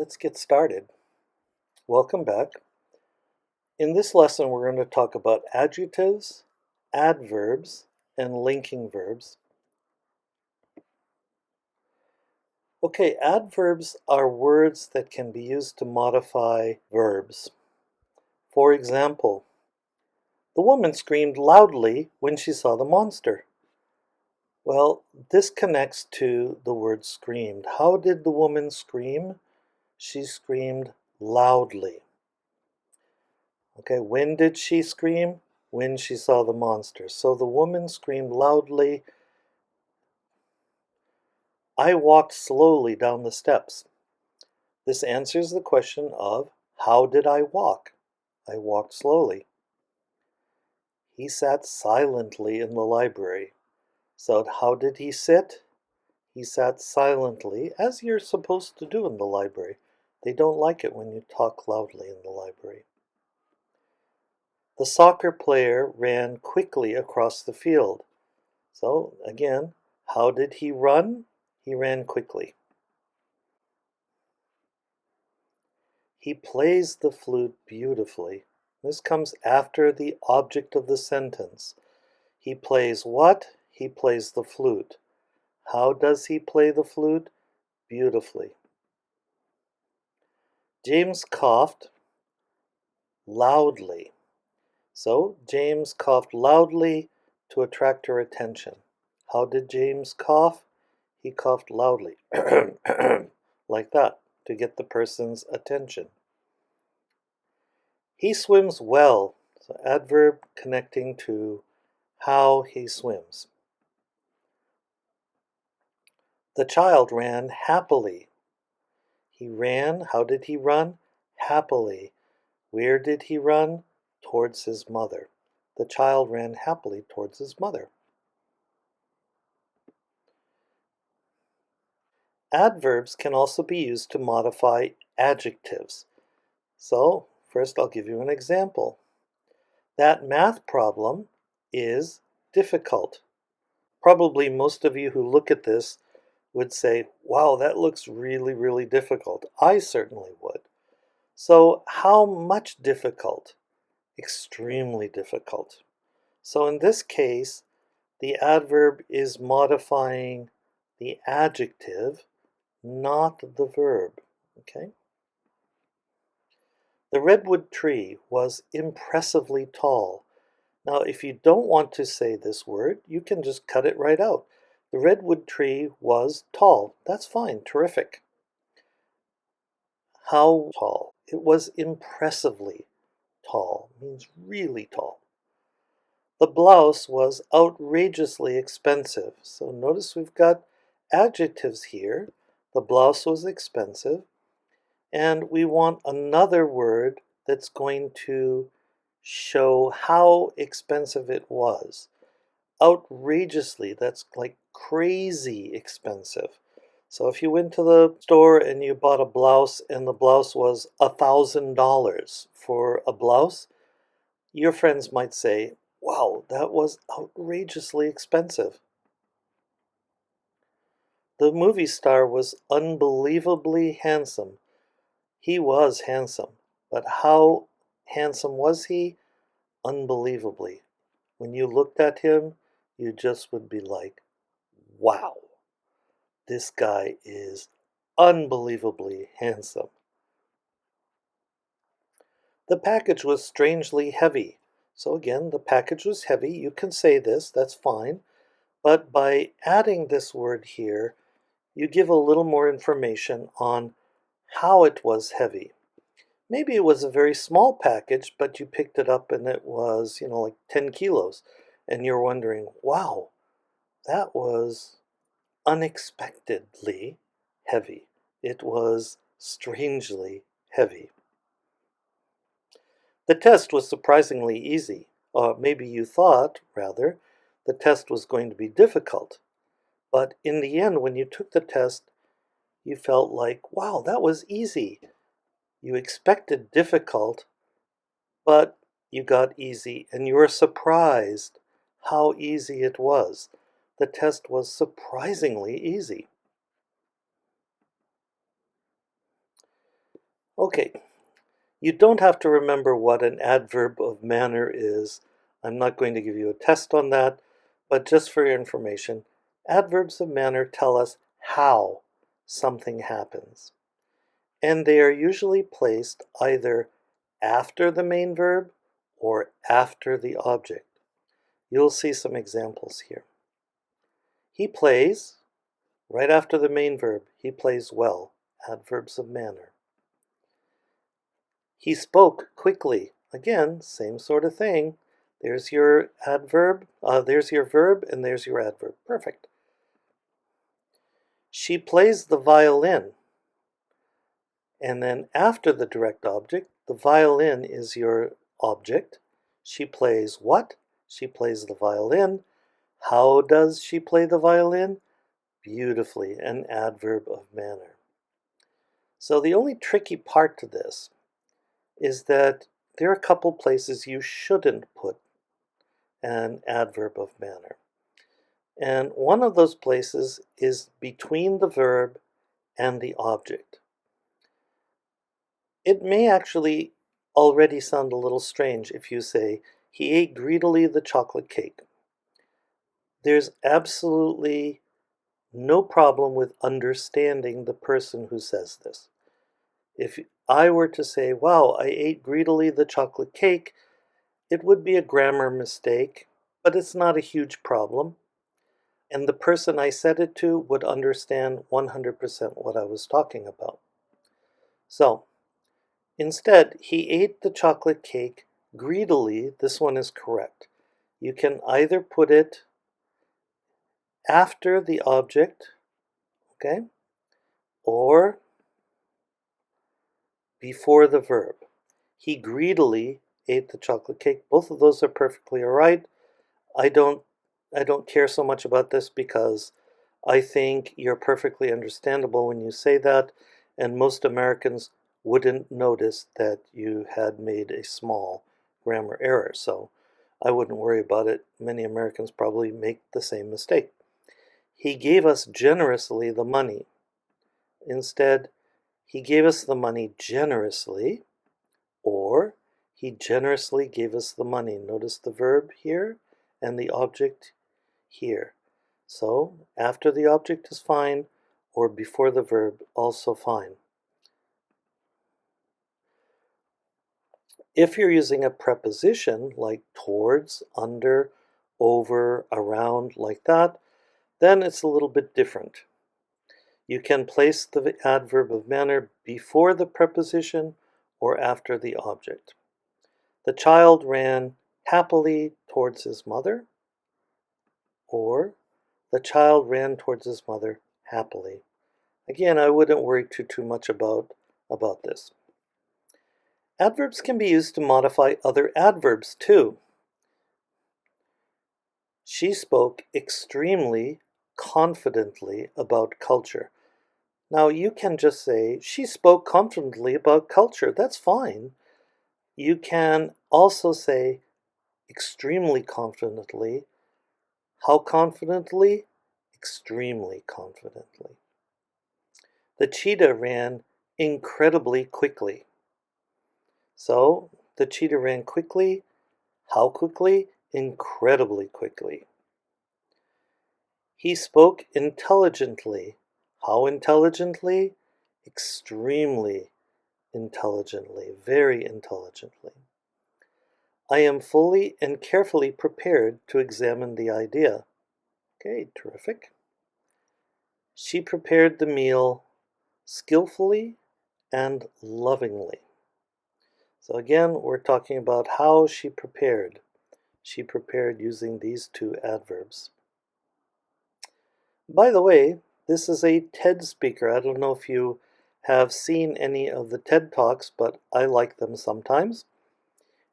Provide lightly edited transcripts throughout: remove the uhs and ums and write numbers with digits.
let's get started. Welcome back. In this lesson, we're going to talk about adjectives, adverbs, and linking verbs. Okay, adverbs are words that can be used to modify verbs. For example, the woman screamed loudly when she saw the monster. Well, this connects to the word screamed. How did the woman scream? She screamed loudly. Okay, when did she scream? When she saw the monster. So the woman screamed loudly. I walked slowly down the steps. This answers the question of how did I walk? I walked slowly. He sat silently in the library. So how did he sit? He sat silently, as you're supposed to do in the library. They don't like it when you talk loudly in the library. The soccer player ran quickly across the field. So again, how did he run? He ran quickly. He plays the flute beautifully. This comes after the object of the sentence. He plays what? He plays the flute. How does he play the flute? Beautifully. James coughed loudly. So James coughed loudly to attract her attention. How did James cough? He coughed loudly, like that, to get the person's attention. He swims well, so adverb connecting to how he swims. The child ran happily. He ran, how did he run? Happily. Where did he run? Towards his mother. The child ran happily towards his mother. Adverbs can also be used to modify adjectives. So, first I'll give you an example. That math problem is difficult. Probably most of you who look at this would say, wow, that looks really, really difficult. I certainly would. So how much difficult? Extremely difficult. So in this case, the adverb is modifying the adjective, not the verb. Okay? The redwood tree was impressively tall. Now, if you don't want to say this word, you can just cut it right out. The redwood tree was tall. That's fine, terrific. How tall? It was impressively tall, means really tall. The blouse was outrageously expensive. So notice we've got adjectives here. The blouse was expensive. And we want another word that's going to show how expensive it was. Outrageously, that's like crazy expensive. So if you went to the store and you bought a blouse and the blouse was $1,000 for a blouse, your friends might say, wow, that was outrageously expensive. The movie star was unbelievably handsome. He was handsome, but how handsome was he? Unbelievably. When you looked at him, you just would be like, wow, this guy is unbelievably handsome. The package was strangely heavy. So again, the package was heavy. You can say this, that's fine. But by adding this word here, you give a little more information on how it was heavy. Maybe it was a very small package, but you picked it up and it was, like 10 kilos. And you're wondering, wow, that was unexpectedly heavy. It was strangely heavy. The test was surprisingly easy. Or maybe you thought, rather, the test was going to be difficult. But in the end, when you took the test, you felt like, wow, that was easy. You expected difficult, but you got easy, and you were surprised how easy it was. The test was surprisingly easy. Okay, you don't have to remember what an adverb of manner is. I'm not going to give you a test on that, but just for your information, adverbs of manner tell us how something happens. And they are usually placed either after the main verb or after the object. You'll see some examples here. He plays, right after the main verb. He plays well, adverbs of manner. He spoke quickly. Again, same sort of thing. There's your adverb, there's your verb, and there's your adverb. Perfect. She plays the violin. And then after the direct object, the violin is your object. She plays what? She plays the violin. How does she play the violin? Beautifully, an adverb of manner. So the only tricky part to this is that there are a couple places you shouldn't put an adverb of manner. And one of those places is between the verb and the object. It may actually already sound a little strange if you say, he ate greedily the chocolate cake. There's absolutely no problem with understanding the person who says this. If I were to say, wow, I ate greedily the chocolate cake, it would be a grammar mistake, but it's not a huge problem. And the person I said it to would understand 100% what I was talking about. So, instead, he ate the chocolate cake greedily. This one is correct. You can either put it after the object, okay, or before the verb. He greedily ate the chocolate cake. Both of those are perfectly all right. I don't care so much about this because I think you're perfectly understandable when you say that, and most Americans wouldn't notice that you had made a small grammar error, so I wouldn't worry about it. Many Americans probably make the same mistake. He gave us generously the money. Instead, he gave us the money generously, or he generously gave us the money. Notice the verb here and the object here. So after the object is fine, or before the verb, also fine. If you're using a preposition like towards, under, over, around, like that, then it's a little bit different. You can place the adverb of manner before the preposition or after the object. The child ran happily towards his mother, or the child ran towards his mother happily. Again, I wouldn't worry too much about this. Adverbs can be used to modify other adverbs too. She spoke extremely confidently about culture. Now you can just say, she spoke confidently about culture. That's fine. You can also say extremely confidently. How confidently? Extremely confidently. The cheetah ran incredibly quickly. So the cheetah ran quickly. How quickly? Incredibly quickly. He spoke intelligently. How intelligently? Extremely intelligently, very intelligently. I am fully and carefully prepared to examine the idea. Okay, terrific. She prepared the meal skillfully and lovingly. So again, we're talking about how she prepared. She prepared using these two adverbs. By the way, this is a TED speaker. I don't know if you have seen any of the TED Talks, but I like them sometimes.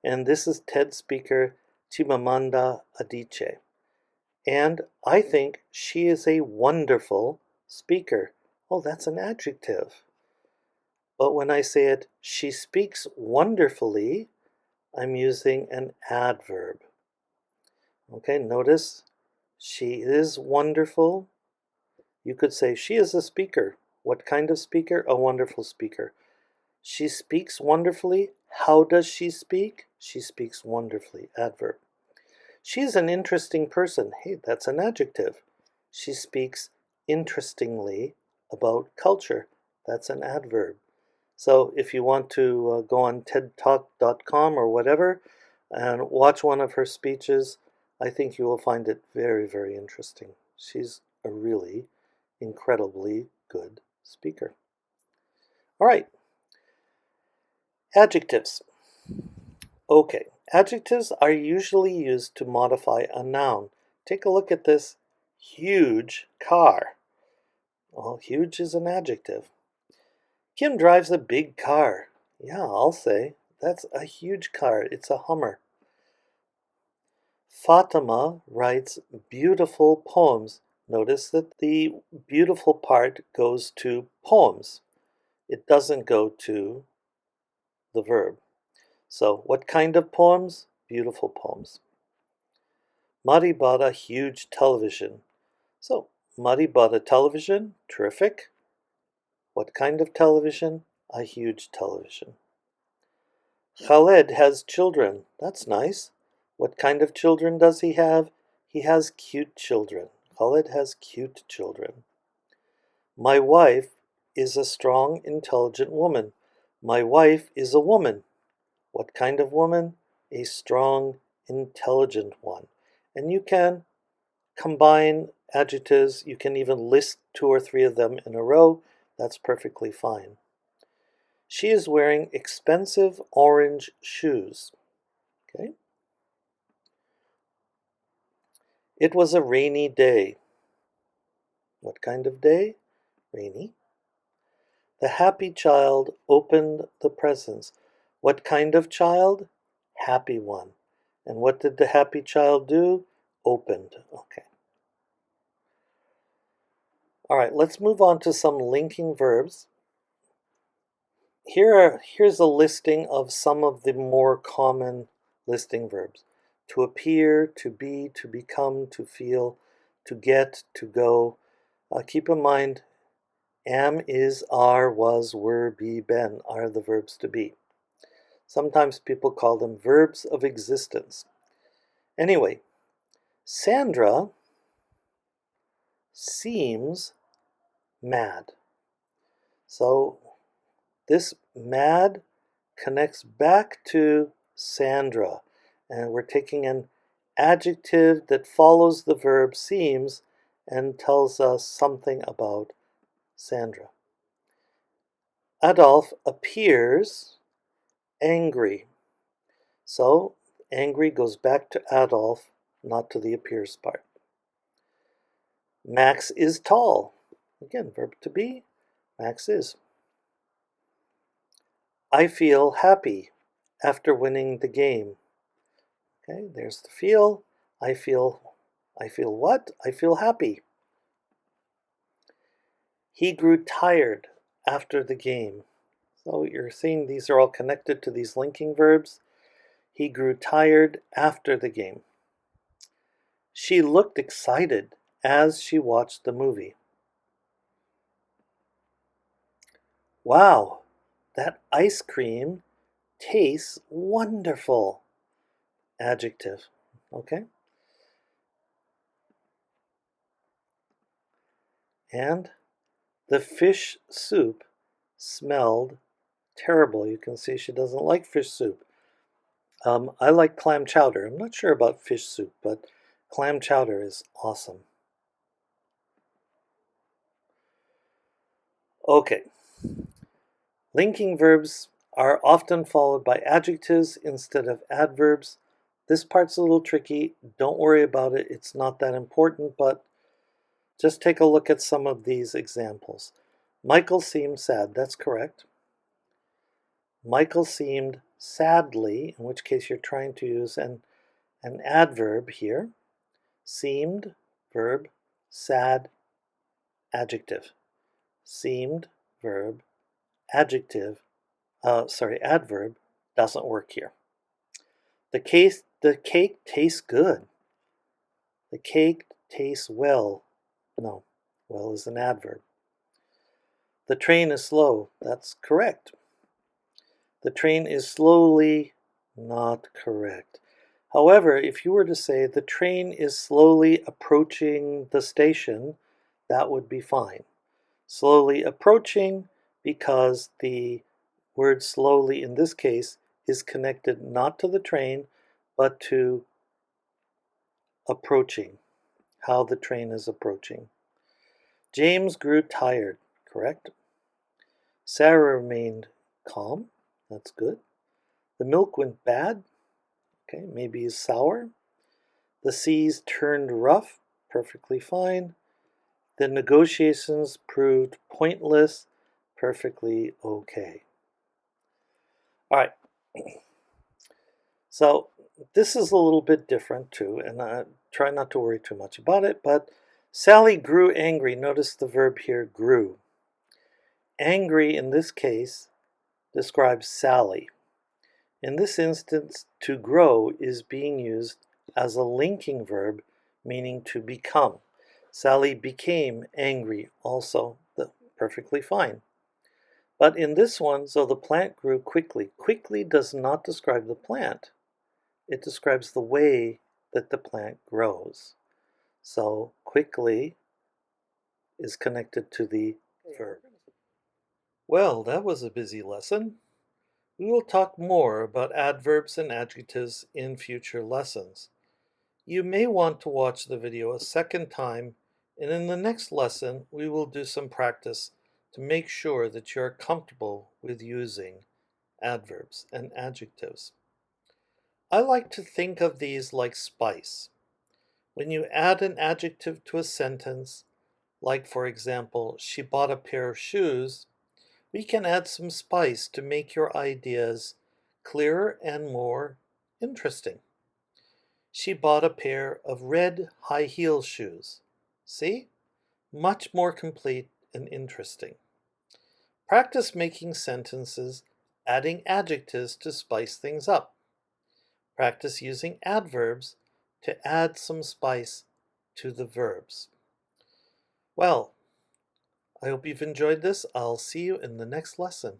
And this is TED speaker Chimamanda Adichie. And I think she is a wonderful speaker. Oh, that's an adjective. But when I say it, she speaks wonderfully, I'm using an adverb. Okay, notice she is wonderful. You could say she is a speaker. What kind of speaker? A wonderful speaker. She speaks wonderfully. How does she speak? She speaks wonderfully. Adverb. She's an interesting person. Hey, that's an adjective. She speaks interestingly about culture. That's an adverb. So if you want to go on tedtalk.com or whatever and watch one of her speeches, I think you will find it very, very interesting. She's a really incredibly good speaker. All right, adjectives. Okay, adjectives are usually used to modify a noun. Take a look at this huge car. Well, huge is an adjective. Kim drives a big car. Yeah, I'll say. That's a huge car. It's a Hummer. Fatima writes beautiful poems. Notice that the beautiful part goes to poems. It doesn't go to the verb. So, what kind of poems? Beautiful poems. Muddy bought a huge television. So, Muddy bought a television. Terrific. What kind of television? A huge television. Khaled has children. That's nice. What kind of children does he have? He has cute children. Khaled has cute children. My wife is a strong, intelligent woman. My wife is a woman. What kind of woman? A strong, intelligent one. And you can combine adjectives. You can even list 2 or 3 of them in a row. That's perfectly fine. She is wearing expensive orange shoes. Okay. It was a rainy day. What kind of day? Rainy. The happy child opened the presents. What kind of child? Happy one. And what did the happy child do? Opened. Okay. All right, let's move on to some linking verbs. Here's a listing of some of the more common listing verbs. To appear, to be, to become, to feel, to get, to go. Keep in mind, am, is, are, was, were, be, been are the verbs to be. Sometimes people call them verbs of existence. Anyway, Sandra seems mad. So this mad connects back to Sandra, and we're taking an adjective that follows the verb seems and tells us something about Sandra. Adolf appears angry. So angry goes back to Adolf, not to the appears part. Max is tall. Again, verb to be. Max is. I feel happy after winning the game. Okay, there's the feel. I feel what? I feel happy. He grew tired after the game. So you're seeing these are all connected to these linking verbs. He grew tired after the game. She looked excited as she watched the movie. Wow, that ice cream tastes wonderful. Adjective. Okay? And the fish soup smelled terrible. You can see she doesn't like fish soup. I like clam chowder. I'm not sure about fish soup, but clam chowder is awesome. Okay. Linking verbs are often followed by adjectives instead of adverbs. This part's a little tricky. Don't worry about it. It's not that important, but just take a look at some of these examples. Michael seemed sad. That's correct. Michael seemed sadly, in which case you're trying to use an adverb here. Seemed, verb, sad, adjective. Seemed, verb, adjective, adverb doesn't work here. The cake tastes good. The cake tastes well. No, well is an adverb. The train is slow. That's correct. The train is slowly not correct. However, if you were to say the train is slowly approaching the station, that would be fine. Slowly approaching because the word slowly in this case is connected not to the train, but to approaching, how the train is approaching. James grew tired, correct? Sarah remained calm, that's good. The milk went bad, okay, maybe is sour. The seas turned rough, perfectly fine. The negotiations proved pointless, perfectly okay. All right, so this is a little bit different too, and I try not to worry too much about it, but Sally grew angry. Notice the verb here, grew. Angry in this case describes Sally. In this instance, to grow is being used as a linking verb, meaning to become. Sally became angry also, perfectly fine. But in this one, so the plant grew quickly. Quickly does not describe the plant. It describes the way that the plant grows. So quickly is connected to the verb. Well, that was a busy lesson. We will talk more about adverbs and adjectives in future lessons. You may want to watch the video a second time, and in the next lesson we will do some practice to make sure that you are comfortable with using adverbs and adjectives. I like to think of these like spice. When you add an adjective to a sentence, like for example, she bought a pair of shoes, we can add some spice to make your ideas clearer and more interesting. She bought a pair of red high heel shoes. See? Much more complete and interesting. Practice making sentences, adding adjectives to spice things up. Practice using adverbs to add some spice to the verbs. Well, I hope you've enjoyed this. I'll see you in the next lesson.